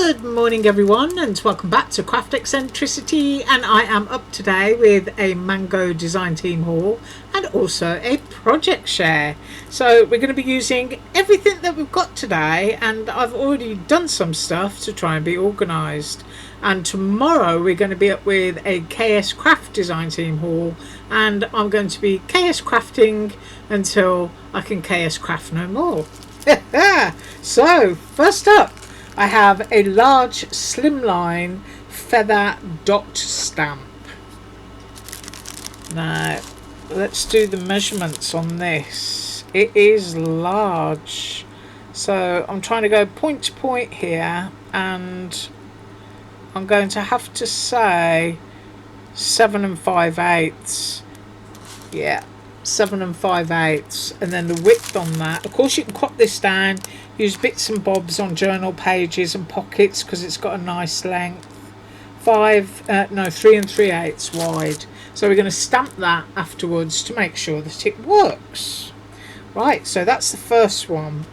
Good morning everyone, and welcome back to Craft Eccentricity, and I am up today with a Mango design team haul and also a project share. So we're going to be using everything that we've got today, and I've already done some stuff to try and be organised. And tomorrow we're going to be up with a KS Craft design team haul, and I'm going to be KS crafting until I can KS craft no more. So first up, I have a large slimline feather dot stamp. Now let's do the measurements on this. It is large, so I'm trying to go point to point here, and I'm going to have to say 7 5/8. Yeah, 7 5/8, and then the width on that. Of course, you can crop this down, use bits and bobs on journal pages and pockets because it's got a nice length. 3 3/8 wide. So we're going to stamp that afterwards to make sure that it works. Right, so that's the first one.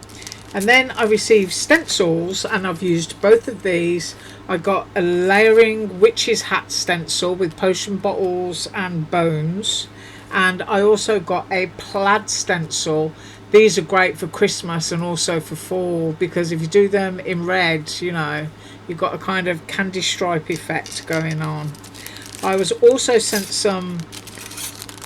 And then I received stencils, and I've used both of these. I got a layering witch's hat stencil with potion bottles and bones, and I also got a plaid stencil. These are great for Christmas and also for fall, because if you do them in red, you know, you've got a kind of candy stripe effect going on. I was also sent some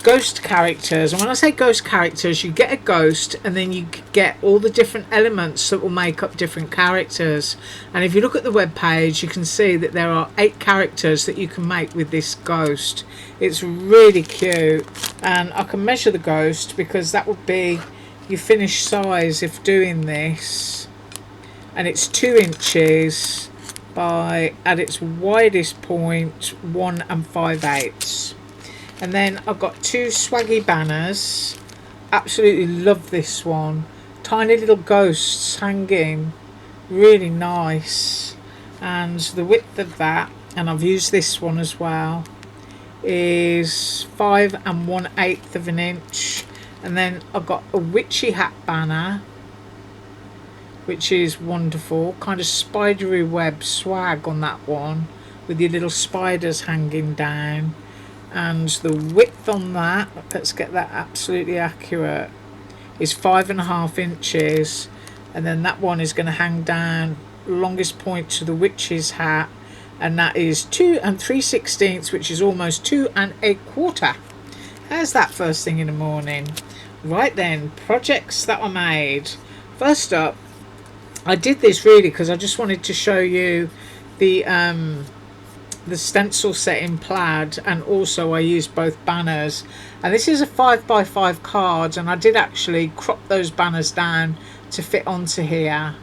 ghost characters, and when I say ghost characters, you get a ghost and then you get all the different elements that will make up different characters. And if you look at the web page, you can see that there are 8 characters that you can make with this ghost. It's really cute, and I can measure the ghost because that would be your finished size if doing this, and it's 2 inches by, at its widest point, 1 5/8. And then I've got 2 swaggy banners. Absolutely love this one. Tiny little ghosts hanging, really nice. And the width of that, and I've used this one as well, is 5 1/8 of an inch. And then I've got a witchy hat banner, which is wonderful, kind of spidery web swag on that one, with your little spiders hanging down. And the width on that, let's get that absolutely accurate, is 5 1/2 inches. And then that one is going to hang down longest point to the witch's hat, and that is 2 3/16, which is almost 2 1/4. How's that first thing in the morning? Right then, projects that I made. First up, I did this really because I just wanted to show you the stencil set in plaid, and also I used both banners. And this is a 5x5 card, and I did actually crop those banners down to fit onto here.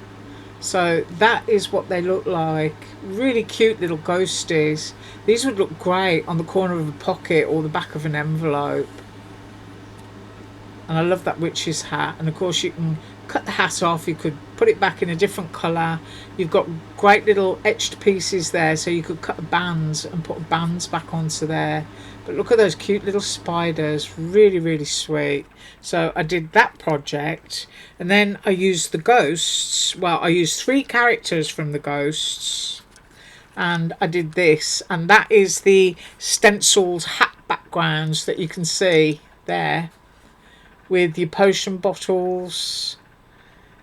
So that is what they look like. Really cute little ghosties. These would look great on the corner of a pocket or the back of an envelope. And I love that witch's hat. And of course you can cut the hat off, you could put it back in a different colour. You've got great little etched pieces there, so you could cut bands and put bands back onto there. But look at those cute little spiders, really, really sweet. So I did that project, and then I used the ghosts. Well, I used 3 characters from the ghosts, and I did this, and that is the stenciled hat backgrounds that you can see there, with your potion bottles,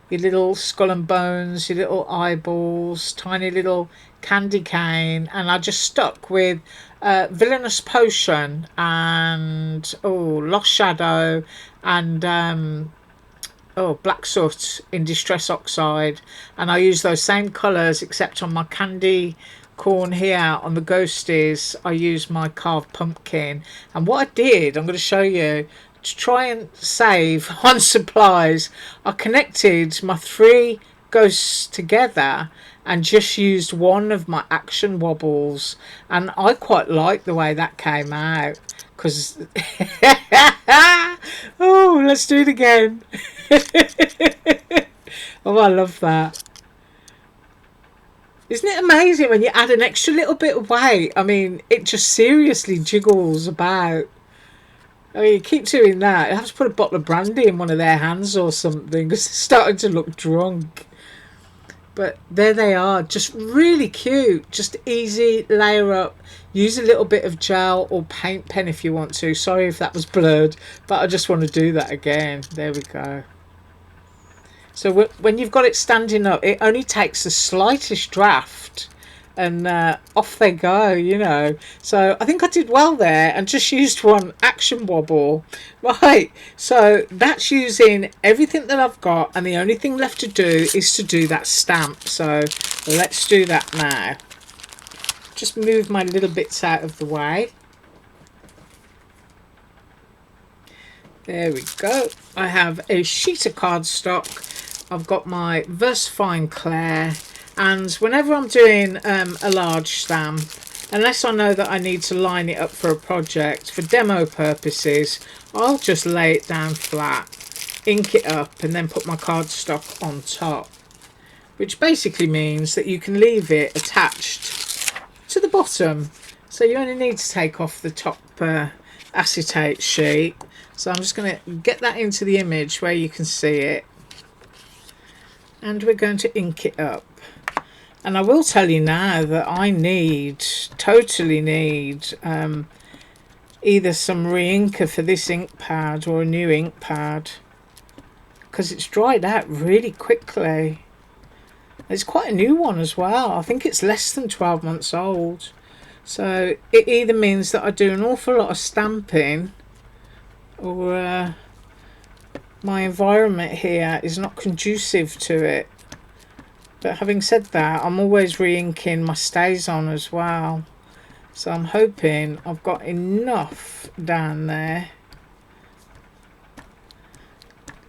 your little skull and bones, your little eyeballs, tiny little candy cane. And I just stuck with Villainous Potion and Lost Shadow and Black Soot in Distress Oxide, and I use those same colours, except on my candy corn here on the ghosties I use my carved pumpkin. And what I did, I'm going to show you, to try and save on supplies, I connected my 3 ghosts together and just used one of my action wobbles, and I quite like the way that came out, because oh, let's do it again. Oh, I love that. Isn't it amazing when you add an extra little bit of weight? I mean, it just seriously jiggles about. I mean, you keep doing that. You have to put a bottle of brandy in one of their hands or something, because they're starting to look drunk. But there they are, just really cute, just easy, layer up, use a little bit of gel or paint pen if you want to. Sorry if that was blurred, but I just want to do that again. There we go. So when you've got it standing up, it only takes the slightest draft and off they go, you know. So I think I did well there and just used one action wobble. Right, so that's using everything that I've got, and the only thing left to do is to do that stamp. So let's do that now. Just move my little bits out of the way. There we go. I have a sheet of cardstock. I've got my Versafine Claire, and whenever I'm doing a large stamp, unless I know that I need to line it up for a project for demo purposes, I'll just lay it down flat, ink it up, and then put my cardstock on top, which basically means that you can leave it attached to the bottom, so you only need to take off the top acetate sheet. So I'm just going to get that into the image where you can see it, and we're going to ink it up. And I will tell you now that I totally need either some re-inker for this ink pad or a new ink pad, because it's dried out really quickly. It's quite a new one as well. I think it's less than 12 months old. So it either means that I do an awful lot of stamping, or my environment here is not conducive to it. But having said that, I'm always re-inking my stays on as well. So I'm hoping I've got enough down there.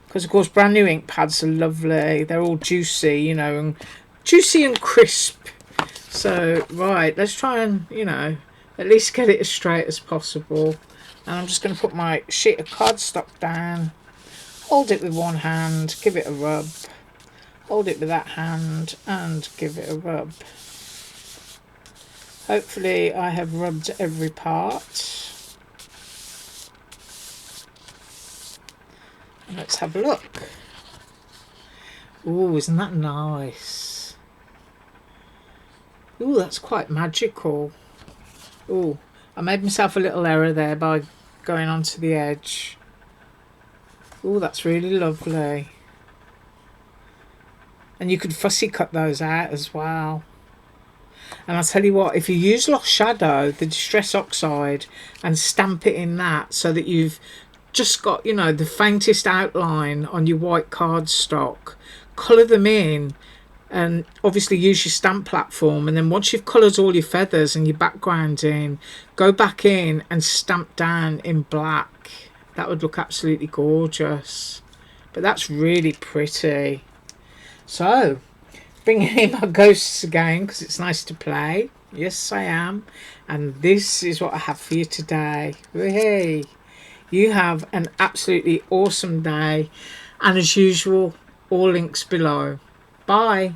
Because of course brand new ink pads are lovely. They're all juicy, you know, and juicy and crisp. So right, let's try and, you know, at least get it as straight as possible. And I'm just going to put my sheet of cardstock down, hold it with one hand, give it a rub, hold it with that hand and give it a rub. Hopefully I have rubbed every part. Let's have a look. Ooh, isn't that nice? Ooh, that's quite magical. Ooh, I made myself a little error there by going onto the edge. Ooh, that's really lovely. And you could fussy cut those out as well. And I'll tell you what, if you use Lost Shadow, the Distress Oxide, and stamp it in that so that you've just got, you know, the faintest outline on your white cardstock, colour them in, and obviously use your stamp platform, and then once you've coloured all your feathers and your background in, go back in and stamp down in black. That would look absolutely gorgeous. But that's really pretty. So, bringing in my ghosts again, because it's nice to play. Yes, I am. And this is what I have for you today. Hey, you have an absolutely awesome day. And as usual, all links below. Bye.